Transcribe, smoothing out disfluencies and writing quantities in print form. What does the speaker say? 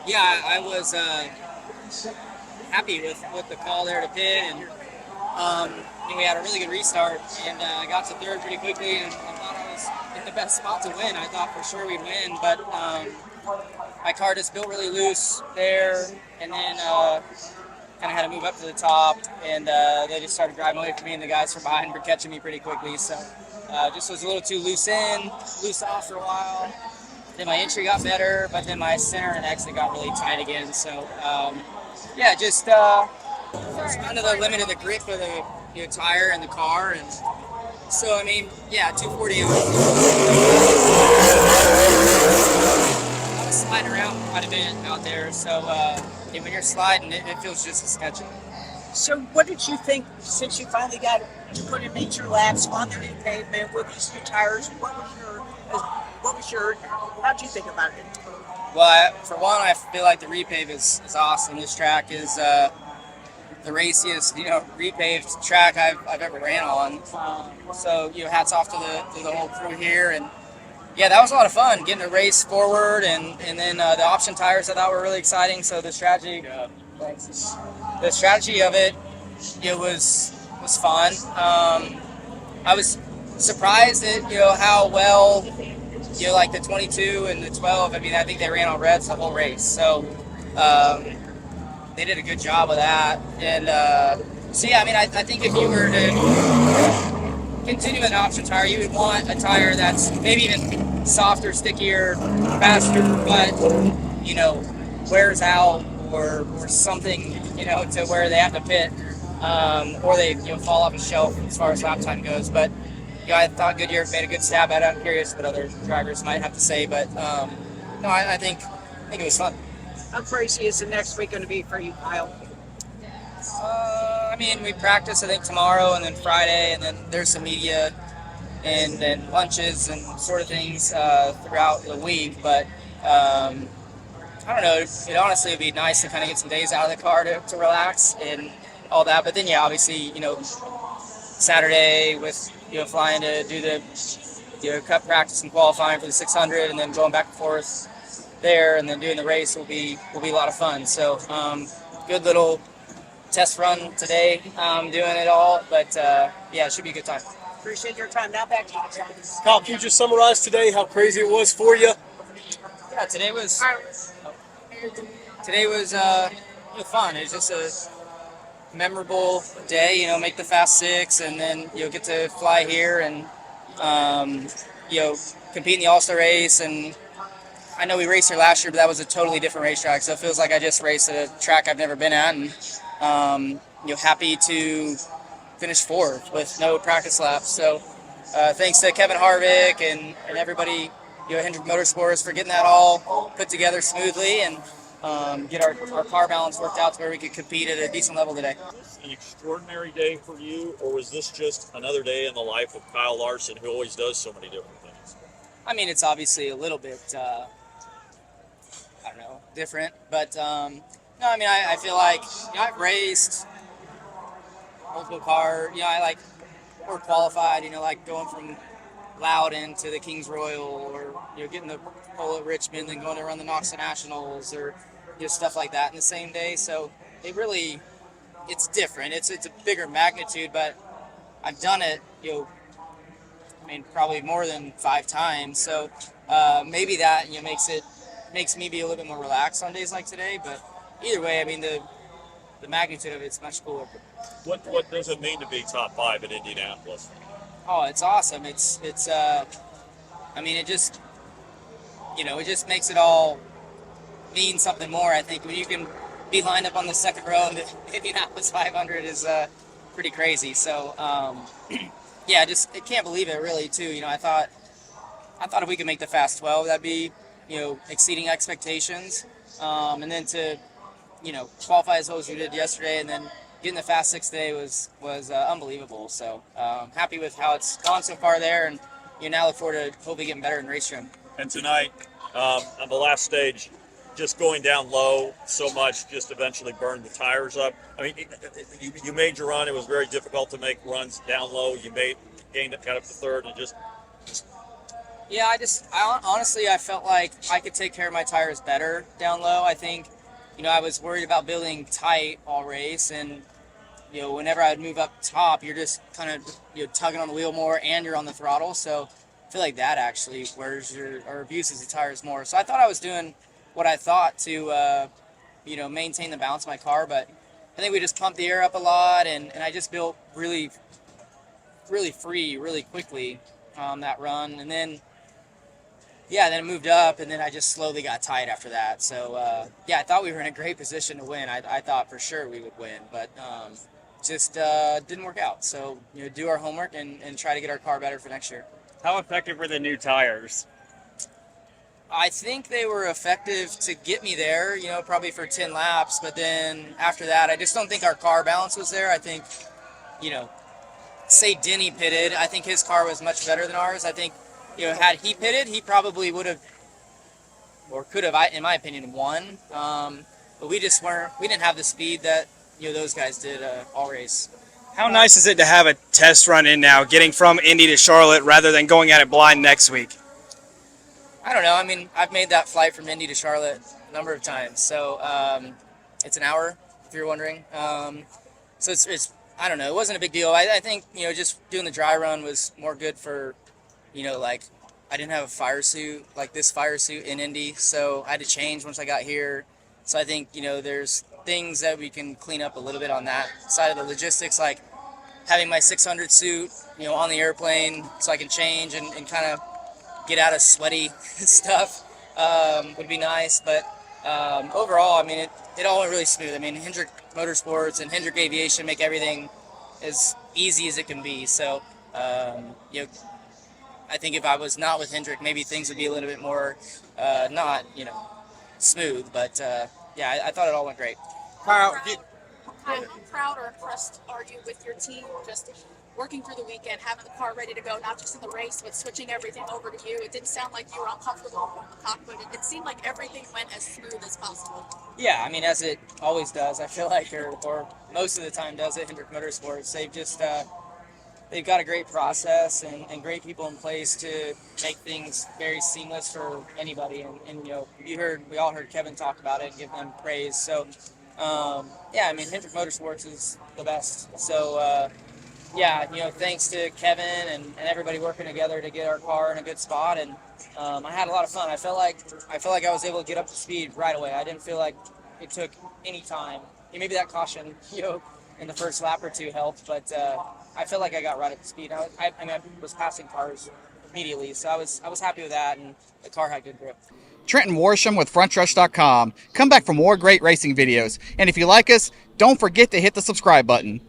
Yeah, I was happy with the call there to pit, and we had a really good restart, and I got to third pretty quickly, and I thought I was in the best spot to win. I thought for sure we'd win, but my car just built really loose there, and then kind of had to move up to the top, and they just started driving away from me, and the guys from behind were catching me pretty quickly. So just was a little too loose in, loose off for a while. Then my entry got better, but then my center and exit got really tight again. So yeah, just under the limit of the grip of the tire and the car, and so I mean, yeah, 240. I was sliding around quite a bit out there, so when you're sliding, it feels just as sketchy. So what did you think since you finally got to put in major laps on the new pavement with these new tires? How'd you think about it? Well, for one, I feel like the repave is awesome. This track is the raciest, repaved track I've ever ran on. So, hats off to the whole crew here. And yeah, that was a lot of fun, getting to race forward, and then the option tires I thought were really exciting. So the strategy of it, was fun. I was surprised at how well like the 22 and the 12. I mean, I think they ran on reds the whole race, so they did a good job of that. And so yeah, I mean, I think if you were to continue an option tire, you would want a tire that's maybe even softer, stickier, faster, but wears out or something, to where they have to pit, or they fall off a shelf as far as lap time goes. But I thought Goodyear made a good stab at it. I'm curious what other drivers might have to say, but no, I think it was fun. How crazy is the next week going to be for you, Kyle? I mean, we practice, I think, tomorrow and then Friday, and then there's some media and lunches and sort of things throughout the week. But I don't know. It honestly would be nice to kind of get some days out of the car to relax and all that. But then, yeah, obviously, Saturday with flying to do the cup practice and qualifying for the 600, and then going back and forth there, and then doing the race will be a lot of fun. So good little test run today, doing it all. But yeah, it should be a good time. Appreciate your time. Now back to you, John. Kyle, can you just summarize today how crazy it was for you? Yeah, today was fun. It was just a memorable day, make the Fast Six, and then get to fly here and compete in the All-Star race. And I know we raced here last year, but that was a totally different racetrack, so it feels like I just raced at a track I've never been at, and happy to finish fourth with no practice laps. So thanks to Kevin Harvick and everybody, Hendrick Motorsports, for getting that all put together smoothly and get our car balance worked out to where we could compete at a decent level today. An extraordinary day for you, or was this just another day in the life of Kyle Larson, who always does so many different things? I mean, it's obviously a little bit, different, but no, I mean, I feel like, I've raced multiple cars, or qualified, like going from Loudon to the Kings Royal, or, getting the pole at Richmond and going to run the Knoxville Nationals, or stuff like that in the same day. So it's different. It's a bigger magnitude, but I've done it, probably more than 5 times. So maybe that, makes me be a little bit more relaxed on days like today. But either way, I mean, the magnitude of it's much cooler. What does it mean to be top 5 at Indianapolis? Oh, it's awesome. It's I mean, it just makes it all mean something more. I think when you can be lined up on the second row in the Indianapolis 500 is pretty crazy. So yeah, I can't believe it really too. I thought if we could make the Fast 12, that'd be exceeding expectations. And then to qualify as well as we did yesterday, and then getting the Fast 6 today was unbelievable. So happy with how it's gone so far there, and now look forward to hopefully getting better in race trim. And tonight, on the last stage, just going down low so much just eventually burned the tires up. I mean, you made your run. It was very difficult to make runs down low. You got up to third, and just Yeah, honestly, I felt like I could take care of my tires better down low. I think, I was worried about building tight all race, and whenever I'd move up top, you're just kind of tugging on the wheel more, and you're on the throttle. So I feel like that actually wears or abuses the tires more. So I thought I was doing what I thought to maintain the balance of my car, but I think we just pumped the air up a lot, and I just built really, really free, really quickly that run, and then. Yeah, then it moved up, and then I just slowly got tight after that. So, I thought we were in a great position to win. I thought for sure we would win, but just didn't work out. So, do our homework and try to get our car better for next year. How effective were the new tires? I think they were effective to get me there, probably for 10 laps. But then after that, I just don't think our car balance was there. I think, say Denny pitted, I think his car was much better than ours. I think, had he pitted, he probably would have, or could have, in my opinion, won. But we didn't have the speed that, those guys did all race. How nice is it to have a test run in now, getting from Indy to Charlotte rather than going at it blind next week? I don't know. I mean, I've made that flight from Indy to Charlotte a number of times. So it's an hour, if you're wondering. So it's I don't know. It wasn't a big deal. I think, just doing the dry run was more good for, like I didn't have a fire suit, like this fire suit in Indy. So I had to change once I got here. So I think, there's things that we can clean up a little bit on that side of the logistics, like having my 600 suit, on the airplane so I can change and kind of get out of sweaty stuff would be nice. But overall, I mean, it all went really smooth. I mean, Hendrick Motorsports and Hendrick Aviation make everything as easy as it can be. So, I think if I was not with Hendrick, maybe things would be a little bit more not, smooth. But, I thought it all went great. How proud or impressed are you with your team just working through the weekend, having the car ready to go, not just in the race, but switching everything over to you? It didn't sound like you were uncomfortable in the cockpit. It seemed like everything went as smooth as possible. Yeah, I mean, as it always does, I feel like, or most of the time does at Hendrick Motorsports. They've just, they've got a great process and great people in place to make things very seamless for anybody. And we all heard Kevin talk about it and give them praise. So, I mean, Hendrick Motorsports is the best. So, thanks to Kevin and everybody working together to get our car in a good spot. And I had a lot of fun. I felt like I was able to get up to speed right away. I didn't feel like it took any time. Maybe that caution, in the first lap or two helped, but I felt like I got right up to speed. I was passing cars immediately, so I was happy with that, and the car had good grip. Trenton Worsham with Frontstretch.com. Come back for more great racing videos. And if you like us, don't forget to hit the subscribe button.